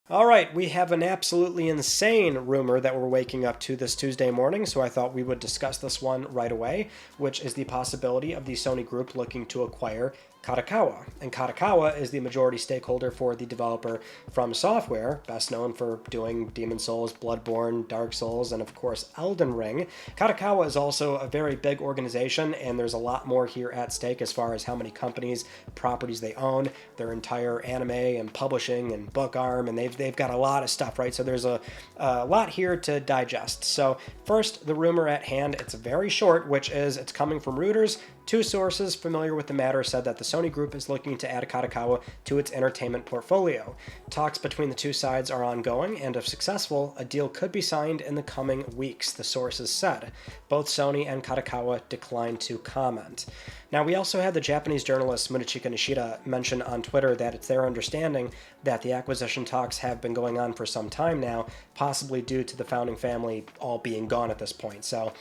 All right, we have an absolutely insane rumor that we're waking up to this Tuesday morning, so I thought we would discuss this one right away, which is the possibility of the Sony Group looking to acquire Kadokawa. And Kadokawa is the majority stakeholder for the developer FromSoftware, best known for doing Demon Souls, Bloodborne, Dark Souls, and of course Elden Ring. Kadokawa is also a very big organization, and there's a lot more here at stake as far as how many companies, properties they own, their entire anime and publishing and book arm, and they've got a lot of stuff, right? So there's a lot here to digest. So first, the rumor at hand, it's very short, which is it's coming from Reuters. Two sources familiar with the matter said that the Sony Group is looking to add Kadokawa to its entertainment portfolio. Talks between the two sides are ongoing, and if successful, a deal could be signed in the coming weeks, the sources said. Both Sony and Kadokawa declined to comment. Now, we also had the Japanese journalist Munichika Nishida mention on Twitter that it's their understanding that the acquisition talks have been going on for some time now, possibly due to the founding family all being gone at this point. So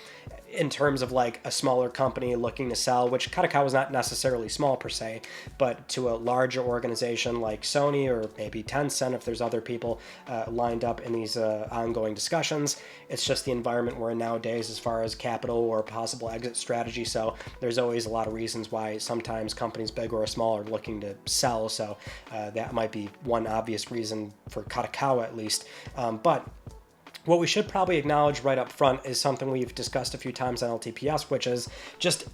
in terms of like a smaller company looking to sell, which Kadokawa is not necessarily small per se, but to a larger organization like Sony or maybe Tencent, if there's other people lined up in these ongoing discussions, it's just the environment we're in nowadays as far as capital or possible exit strategy. So there's always a lot of reasons why sometimes companies big or small are looking to sell. So that might be one obvious reason for Kadokawa at least. But what we should probably acknowledge right up front is something we've discussed a few times on LTPS, which is just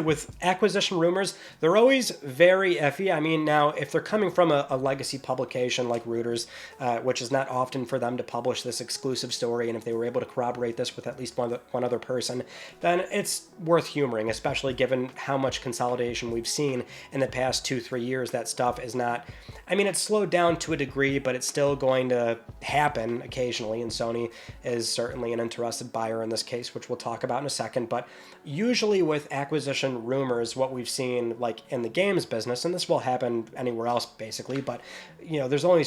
with acquisition rumors, they're always very iffy. I mean, now, if they're coming from a legacy publication like Reuters, which is not often for them to publish this exclusive story, and if they were able to corroborate this with at least one other person, then it's worth humoring, especially given how much consolidation we've seen in the past 2-3 years. That stuff is not, I mean, it's slowed down to a degree, but it's still going to happen occasionally, and Sony is certainly an interested buyer in this case, which we'll talk about in a second. But usually with acquisition rumors, what we've seen like in the games business, and this will happen anywhere else basically, but you know, there's only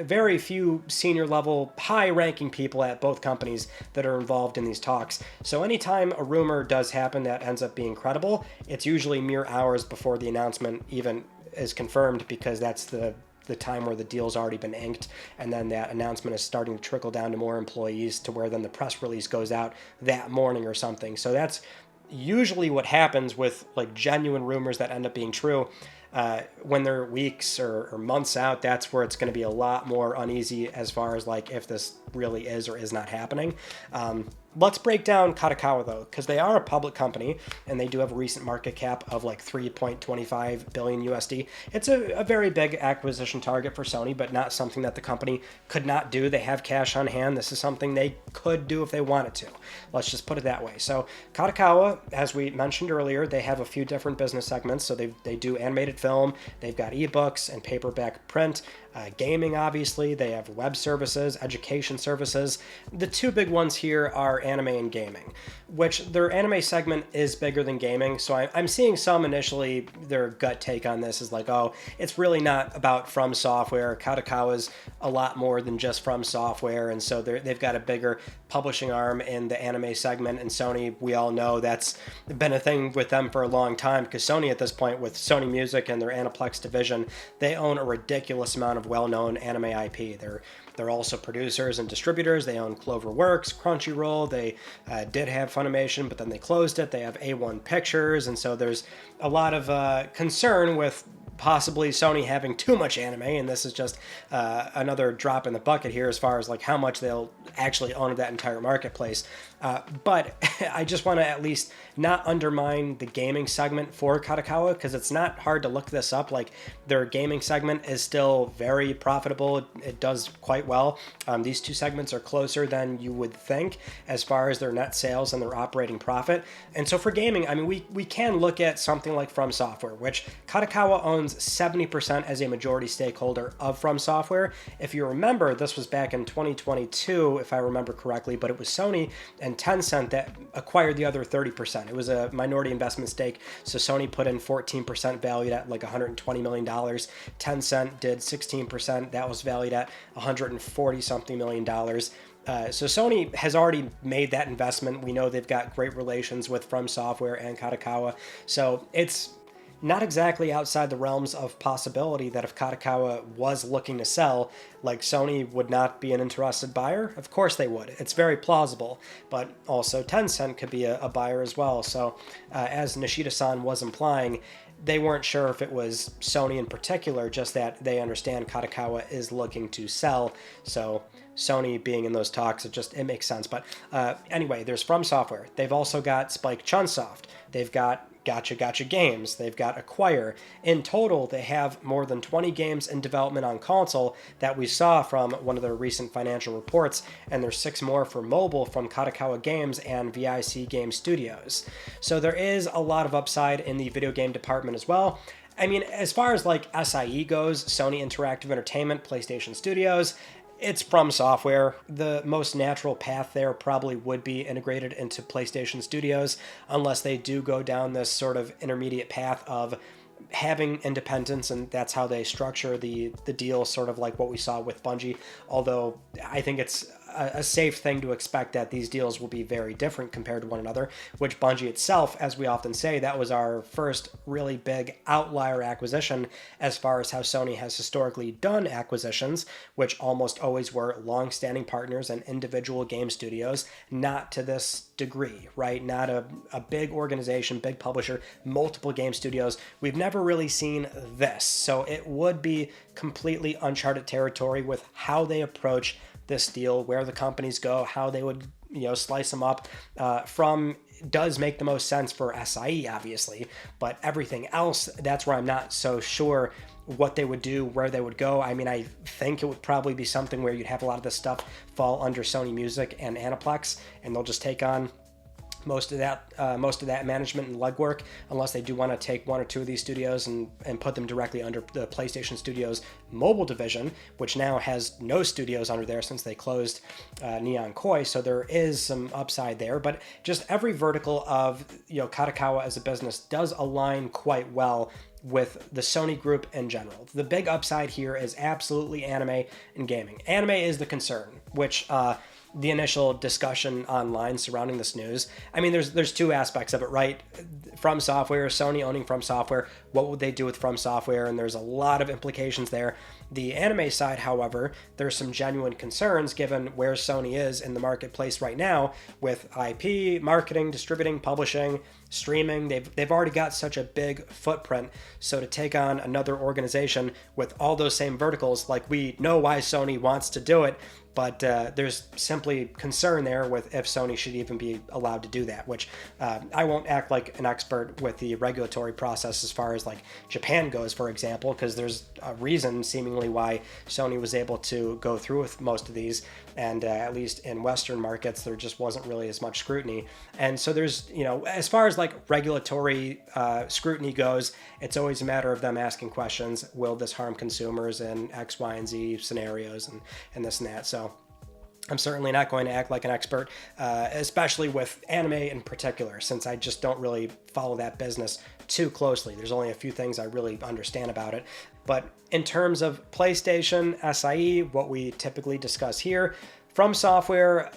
very few senior level high ranking people at both companies that are involved in these talks. So anytime a rumor does happen that ends up being credible, it's usually mere hours before the announcement even is confirmed, because that's the time where the deal's already been inked, and then that announcement is starting to trickle down to more employees, to where then the press release goes out that morning or something. So that's usually what happens with like genuine rumors that end up being true. When they're weeks or months out, that's where it's going to be a lot more uneasy as far as like if this really is or is not happening. Let's break down Kadokawa though, because they are a public company and they do have a recent market cap of like 3.25 billion USD. It's a very big acquisition target for Sony, but not something that the company could not do. They have cash on hand. This is something they could do if they wanted to. Let's just put it that way. So Kadokawa, as we mentioned earlier, they have a few different business segments. So they do animated film, they've got ebooks and paperback print, gaming, obviously. They have web services, education services. The two big ones here are anime and gaming, which their anime segment is bigger than gaming. So I'm seeing some initially, their gut take on this is like, oh, it's really not about FromSoftware. Kadokawa's a lot more than just FromSoftware, and so they've got a bigger publishing arm in the anime segment. And Sony, we all know that's been a thing with them for a long time, because Sony at this point, with Sony Music and their Aniplex division, they own a ridiculous amount of well-known anime IP. They're also producers and distributors. They own Cloverworks, Crunchyroll. They did have Funimation, but then they closed it. They have A1 Pictures, and so there's a lot of concern with possibly Sony having too much anime, and this is just another drop in the bucket here as far as like how much they'll actually own that entire marketplace. But I just want to at least not undermine the gaming segment for Kadokawa, because it's not hard to look this up. Like, their gaming segment is still very profitable. It does quite well. These two segments are closer than you would think as far as their net sales and their operating profit. And so for gaming, I mean, we can look at something like FromSoftware, which Kadokawa owns 70% as a majority stakeholder of FromSoftware. If you remember, this was back in 2022, if I remember correctly, but it was Sony and Tencent that acquired the other 30%. It was a minority investment stake, so Sony put in 14%, valued at like $120 million. Tencent did 16%, that was valued at $140 something million. So Sony has already made that investment. We know they've got great relations with FromSoftware and Kadokawa, so it's not exactly outside the realms of possibility that if Kadokawa was looking to sell, like Sony would not be an interested buyer. Of course they would. It's very plausible, but also Tencent could be a buyer as well. So as Nishida-san was implying, they weren't sure if it was Sony in particular, just that they understand Kadokawa is looking to sell. So Sony being in those talks, it makes sense. But anyway, there's FromSoftware. They've also got Spike Chunsoft. They've got Gotcha Games. They've got Acquire. In total, they have more than 20 games in development on console that we saw from one of their recent financial reports, and there's 6 more for mobile from Kadokawa Games and VIC Game Studios. So there is a lot of upside in the video game department as well. I mean, as far as like SIE goes, Sony Interactive Entertainment, PlayStation Studios, it's FromSoftware. The most natural path there probably would be integrated into PlayStation Studios, unless they do go down this sort of intermediate path of having independence, and that's how they structure the deal, sort of like what we saw with Bungie. Although I think it's a safe thing to expect that these deals will be very different compared to one another, which Bungie itself, as we often say, that was our first really big outlier acquisition as far as how Sony has historically done acquisitions, which almost always were long-standing partners and individual game studios, not to this degree, right? Not a big organization, big publisher, multiple game studios. We've never really seen this, so it would be completely uncharted territory with how they approach this deal, where the companies go, how they would, slice them up. From does make the most sense for SIE, obviously, but everything else, that's where I'm not so sure what they would do, where they would go. I mean, I think it would probably be something where you'd have a lot of this stuff fall under Sony Music and Aniplex, and they'll just take on most of that management and legwork, unless they do want to take one or two of these studios and put them directly under the PlayStation Studios mobile division, which now has no studios under there since they closed Neon Koi. So there is some upside there, but just every vertical of Kadokawa as a business does align quite well with the Sony group in general. The big upside here is absolutely anime and gaming. Anime is the concern, which the initial discussion online surrounding this news. I mean, there's 2 aspects of it, right? FromSoftware, Sony owning FromSoftware, what would they do with FromSoftware? And there's a lot of implications there. The anime side, however, there's some genuine concerns given where Sony is in the marketplace right now with IP, marketing, distributing, publishing, streaming. They've already got such a big footprint. So to take on another organization with all those same verticals, like, we know why Sony wants to do it, but there's simply concern there with if Sony should even be allowed to do that, which I won't act like an expert with the regulatory process as far as like Japan goes, for example, because there's a reason seemingly why Sony was able to go through with most of these, and at least in Western markets, there just wasn't really as much scrutiny. And so there's, as far as like regulatory scrutiny goes, it's always a matter of them asking questions. Will this harm consumers in X, Y, and Z scenarios and this and that? So I'm certainly not going to act like an expert, especially with anime in particular, since I just don't really follow that business too closely. There's only a few things I really understand about it. But in terms of PlayStation, SIE, what we typically discuss here, FromSoftware,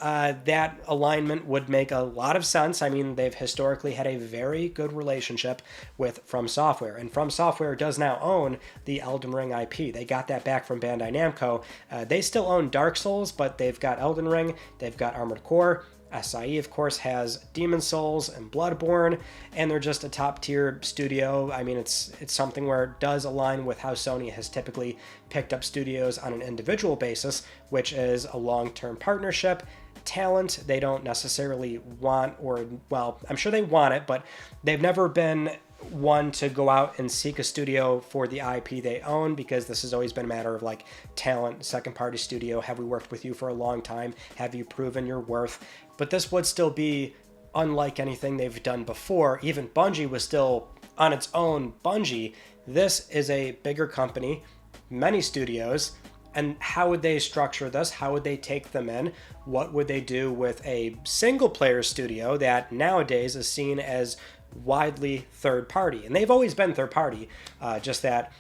that alignment would make a lot of sense. I mean, they've historically had a very good relationship with FromSoftware, and FromSoftware does now own the Elden Ring IP. They got that back from Bandai Namco. They still own Dark Souls, but they've got Elden Ring, they've got Armored Core. SIE, of course, has Demon Souls and Bloodborne, and they're just a top-tier studio. I mean, it's something where it does align with how Sony has typically picked up studios on an individual basis, which is a long-term partnership. Talent, they don't necessarily want, or, well, I'm sure they want it, but they've never been one to go out and seek a studio for the IP they own, because this has always been a matter of like talent, second party studio. Have we worked with you for a long time? Have you proven your worth? But this would still be unlike anything they've done before. Even Bungie was still on its own Bungie. This is a bigger company, many studios. And how would they structure this? How would they take them in? What would they do with a single player studio that nowadays is seen as widely third party? And they've always been third party, just that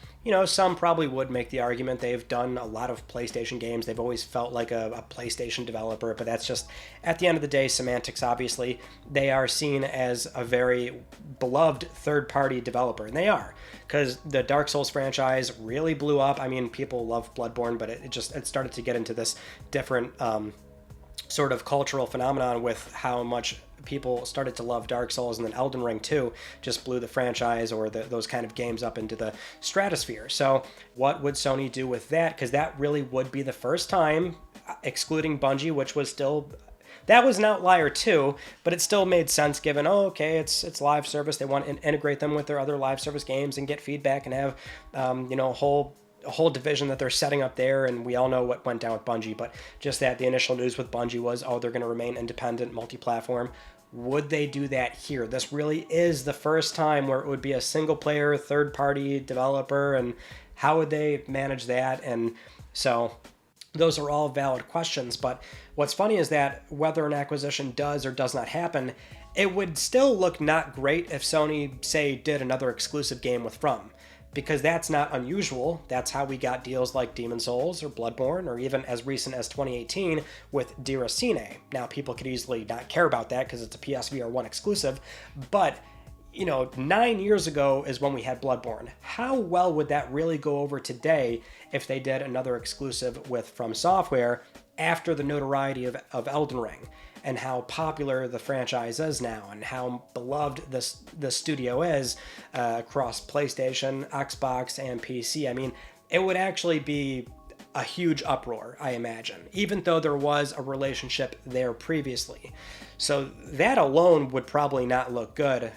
some probably would make the argument they've done a lot of PlayStation games. They've always felt like a PlayStation developer, but that's just, at the end of the day, semantics, obviously. They are seen as a very beloved third-party developer, and they are, because the Dark Souls franchise really blew up. I mean, people love Bloodborne, but it started to get into this different sort of cultural phenomenon with how much people started to love Dark Souls, and then Elden Ring 2 just blew the franchise or those kind of games up into the stratosphere. So what would Sony do with that? Because that really would be the first time, excluding Bungie, which was still... That was an outlier too, but it still made sense given, it's live service. They want to integrate them with their other live service games and get feedback and have, a whole division that they're setting up there, and we all know what went down with Bungie, but just that the initial news with Bungie was, they're going to remain independent, multi-platform. Would they do that here? This really is the first time where it would be a single-player, third-party developer, and how would they manage that? And so those are all valid questions, but what's funny is that whether an acquisition does or does not happen, it would still look not great if Sony, say, did another exclusive game with From. Because that's not unusual. That's how we got deals like Demon's Souls or Bloodborne, or even as recent as 2018 with Deracine. Now, people could easily not care about that because it's a PSVR 1 exclusive, but 9 years ago is when we had Bloodborne. How well would that really go over today if they did another exclusive with FromSoftware after the notoriety of Elden Ring, and how popular the franchise is now, and how beloved the studio is across PlayStation, Xbox, and PC? I mean, it would actually be a huge uproar, I imagine, even though there was a relationship there previously. So that alone would probably not look good.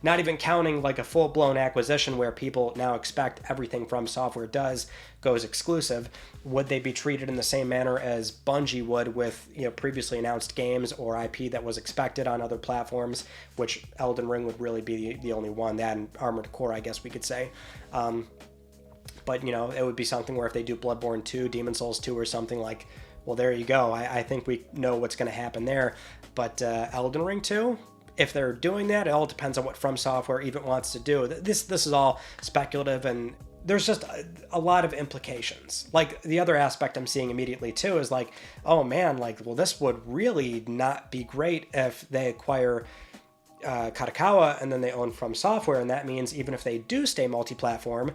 Not even counting like a full-blown acquisition where people now expect everything FromSoftware does goes exclusive. Would they be treated in the same manner as Bungie would with previously announced games or IP that was expected on other platforms, which Elden Ring would really be the only one, that and Armored Core, I guess we could say. But it would be something where if they do Bloodborne 2, Demon's Souls 2 or something, like, well, there you go. I think we know what's going to happen there. But Elden Ring 2, if they're doing that, it all depends on what FromSoftware even wants to do. This is all speculative, and there's just a lot of implications. Like, the other aspect I'm seeing immediately too is like, oh man, this would really not be great if they acquire Kadokawa and then they own FromSoftware, and that means even if they do stay multi-platform,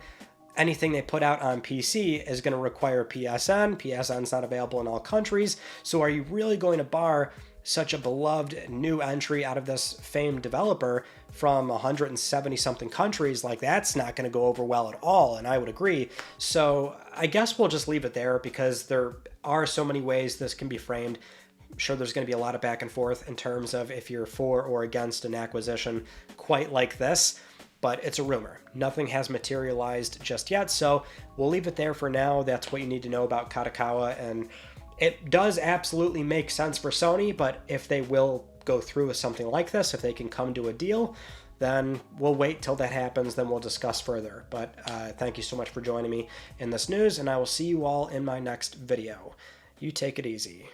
anything they put out on PC is going to require PSN. PSN's not available in all countries. So are you really going to bar such a beloved new entry out of this famed developer from 170 something countries? Like, that's not going to go over well at all, and I would agree. So I guess we'll just leave it there, because there are so many ways this can be framed. I'm sure there's going to be a lot of back and forth in terms of if you're for or against an acquisition quite like this. But it's a rumor. Nothing has materialized just yet, so we'll leave it there for now. That's what you need to know about Kadokawa, and it does absolutely make sense for Sony, but if they will go through with something like this, if they can come to a deal, then we'll wait till that happens, then we'll discuss further. But thank you so much for joining me in this news, and I will see you all in my next video. You take it easy.